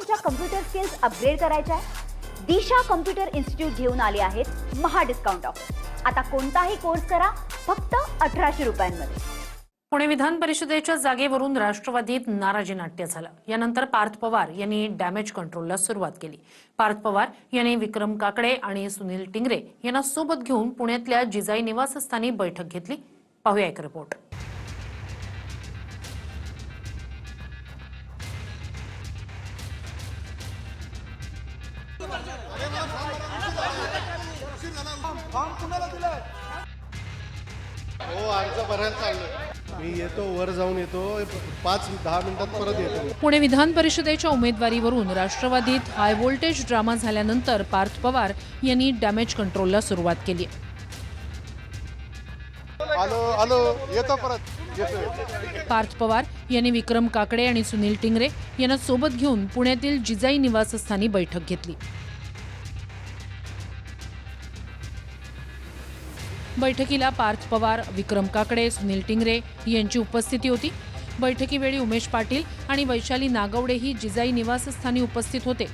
तुमच्या computer skills upgrade करायच्या आहे? दिशा कम्प्युटर इन्स्टिट्यूट घेऊन आले आहेत महा डिस्काउंट ऑफर। आता कोणताही कोर्स करा फक्त 1800 रुपयांमध्ये। पुणे विधान परिषदेच्या जागेवरून राष्ट्रवादीत नाराजी नाट्य झालं। यानंतर पार्थ पवार यांनी डॅमेज कंट्रोलला सुरुवात केली। पार्थ पवार यांनी विक्रम काकडे आणि सुनील टिंगरे यांना सोबत घेऊन पुण्यातल्या जिजाई निवासस्थानी बैठक घेतली। पाहूया एक रिपोर्ट। हो, अर्ज भरायला चाललोय मी। येतो, वर जाऊन येतो, 5-10 मिनिटात परत येतो। पुणे विधान परिषदेच्या उमेदवारीवरून राष्ट्रवादीत हाय व्होल्टेज ड्रामा झाल्यानंतर पार्थ पवार यांनी डॅमेज कंट्रोलला सुरुवात केली। आलो येतो, परत येतो। पार्थ पवार यांनी विक्रम काकडे आणि सुनील टिंगरे यांना सोबत घेऊन पुण्यातील जिजाई निवासस्थानी बैठक घेतली। बैठकीला पार्थ पवार, विक्रम काकडे, सुनील टिंगरे यांची उपस्थिती होती। बैठकीवेळी उमेश पाटील आणि वैशाली नागवडेही जिजाई निवासस्थानी उपस्थित होते।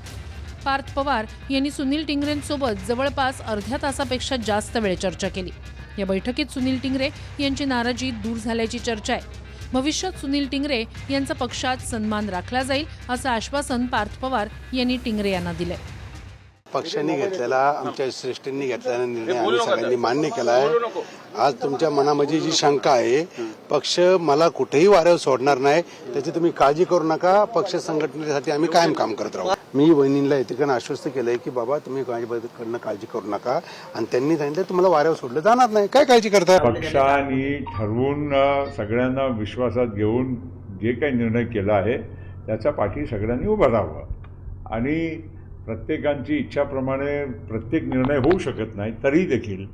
पार्थ पवार यांनी सुनील टिंगरेंसोबत जवळपास अर्ध्या तासापेक्षा जास्त वेळ चर्चा केली। या बैठकीत सुनील टिंगरे यांची नाराजी दूर झाल्याची चर्चा आहे। भविष्यात सुनील टिंगरे यांचा पक्षात सन्मान राखला जाईल असं आश्वासन पार्थ पवार यांनी टिंगरे यांना दिलंय। पक्षांनी घेतलेला, आमच्या श्रेष्ठींनी घेतलेला निर्णय आम्ही सगळ्यांनी मान्य केला आहे। आज तुमच्या मनामध्ये जी शंका आहे, पक्ष मला कुठेही वाऱ्यावर सोडणार नाही, त्याची तुम्ही काळजी करू नका। पक्ष संघटनेसाठी आम्ही कायम काम करत राहू। मी वहिनींना इतकं आश्वस्त केलंय की बाबा तुम्ही माझ्याकडनं काळजी करू नका, आणि त्यांनी सांगितलं तुम्हाला वाऱ्यावर सोडलं जाणार नाही, काय काळजी करताय। पक्षाने ठरवून सगळ्यांना विश्वासात घेऊन जे काही निर्णय केला आहे त्याच्या पाठी सगळ्यांनी उभं राहावं। आणि प्रत्येकांची इच्छाप्रमाणे प्रत्येक निर्णय होऊ शकत नाही, तरी देखील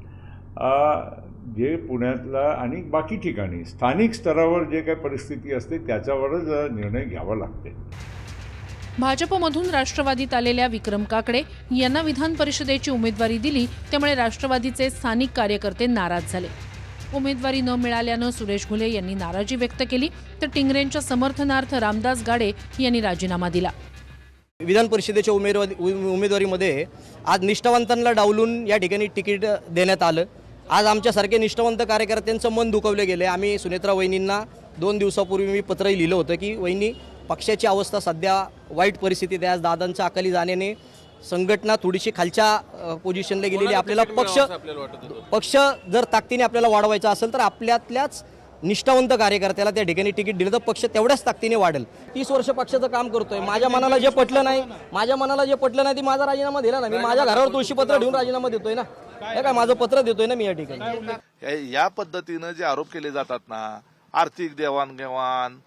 जे पुण्यातला आणि बाकी ठिकाणी स्थानिक स्तरावर जे काही परिस्थिती असते त्याच्यावरच निर्णय घ्यावा लागते। भाजपमधून राष्ट्रवादीत आलेल्या विक्रम काकडे यांना विधान परिषदेची उमेदवारी दिली, त्यामुळे राष्ट्रवादीचे स्थानिक कार्यकर्ते नाराज झाले। उमेदवारी न मिळाल्यानं सुरेश घुले यांनी नाराजी व्यक्त केली, तर टिंगरेंच्या समर्थनार्थ रामदास गाडे यांनी राजीनामा दिला। विधान परिषदेच्या उमेदवारीमध्ये आज निष्ठावंतांना डावलून या ठिकाणी तिकीट देण्यात आलं। आज आमच्यासारखे निष्ठावंत कार्यकर्त्यांचं मन दुखवले गेले। आम्ही सुनेत्रा वहिनींना 2 दिवसापूर्वी मी पत्रही लिहिलं होतं की वहिनी, पक्षाची अवस्था सध्या वाईट परिस्थितीत आहे। आज दादांच्या अकाली जाण्याने संघटना थोडीशी खालच्या पोझिशनला गेलेली। आपल्याला पक्ष जर ताकदीने आपल्याला वाढवायचा असेल तर आपल्यातल्याच निष्ठावंत कार्यकर्त्याला त्या ठिकाणी तिकीट दिलं तर पक्ष तेवढ्याच ताकदीने वाढेल। 30 वर्ष पक्षाचं काम करतोय। माझ्या मनाला जे पटलं नाही ती माझा राजीनामा दिला ना। मी माझ्या घरावर तुळशीपत्र ठेवून राजीनामा देतोय ना, हे काय माझं पत्र देतोय ना मी या ठिकाणी। या पद्धतीनं जे आरोप केले जातात ना, आर्थिक देवाणघेवाण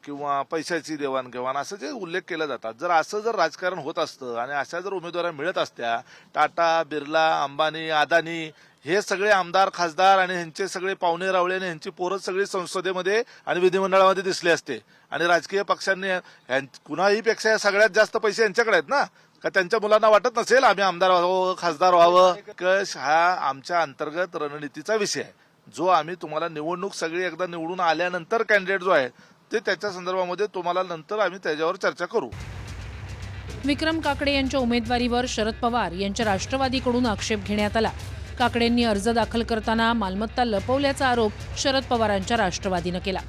किंवा पैशाची देवाणघेवाण असं जे उल्लेख केले जातात, जर राजकारण होत असतं आणि अशा जर उमेदवार मिळत असत्या, टाटा, बिर्ला, अंबानी, अदानी हे सगळे आमदार, खासदार आणि ह्यांचे सगळे पाहुणे रावळे आणि ह्यांची पोरं सगळी संसदेमध्ये आणि विधिमंडळामध्ये दिसले असते, आणि राजकीय पक्षांनी कुणाही पेक्षा सगळ्यात जास्त पैसे यांच्याकडे आहेत ना, का त्यांच्या मुलांना वाटत नसेल आम्ही आमदार व्हावं, खासदार व्हावं। हा आमच्या अंतर्गत रणनीतीचा विषय आहे, जो आम्ही तुम्हाला निवडणूक सगळी एकदा निवडून आल्यानंतर कॅन्डिडेट जो आहे ते त्याच्या संदर्भामध्ये तुम्हाला नंतर आम्ही त्याच्यावर चर्चा करू। विक्रम काकडे यांच्या उमेदवारीवर शरद पवार यांच्या राष्ट्रवादीकडून आक्षेप घेण्यात आला। काकडेंनी अर्ज दाखल करताना मालमत्ता लपवल्याचा आरोप शरद पवारांच्या राष्ट्रवादीनं केला,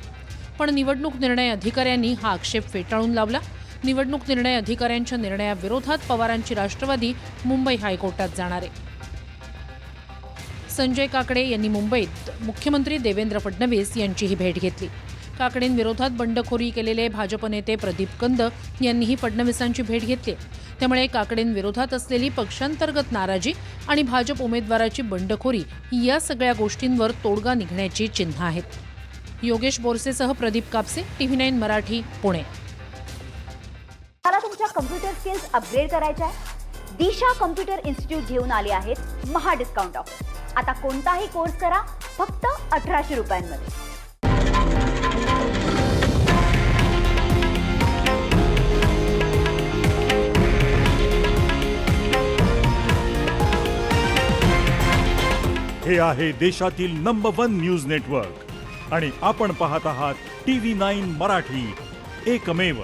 पण निवडणूक निर्णय अधिकाऱ्यांनी हा आक्षेप फेटाळून लावला। निवडणूक निर्णय अधिकाऱ्यांच्या निर्णयाविरोधात पवारांची राष्ट्रवादी मुंबई हायकोर्टात जाणार आहे। संजय काकडे यांनी मुंबईत मुख्यमंत्री देवेंद्र फडणवीस यांचीही भेट घेतली। काकडेंविरोधात बंडखोरी केलेले भाजप नेते प्रदीप कंद यांनीही फडणवीसांची भेट घेतली। त्यामुळे काकडेंविरोधात असलेली पक्षांतर्गत नाराजी आणि भाजप उमेदवाराची बंडखोरी या सगळ्या गोष्टींवर तोडगा निघण्याची चिन्ह आहेत। योगेश बोरसेसह प्रदीप कापसे, TV9 मराठी, पुणे। मला तुमच्या कम्प्युटर स्किल्स अपग्रेड करायच्या आहे? दिशा कम्प्युटर इन्स्टिट्यूट घेऊन आले आहेत महा डिस्काउंट ऑफर। आता कोणताही कोर्स करा फक्त 1800 रुपयांमध्ये। हे आहे देशातील नंबर 1 न्यूज नेटवर्क आणि आपण पाहत आहात TV9 मराठी, एकमेव।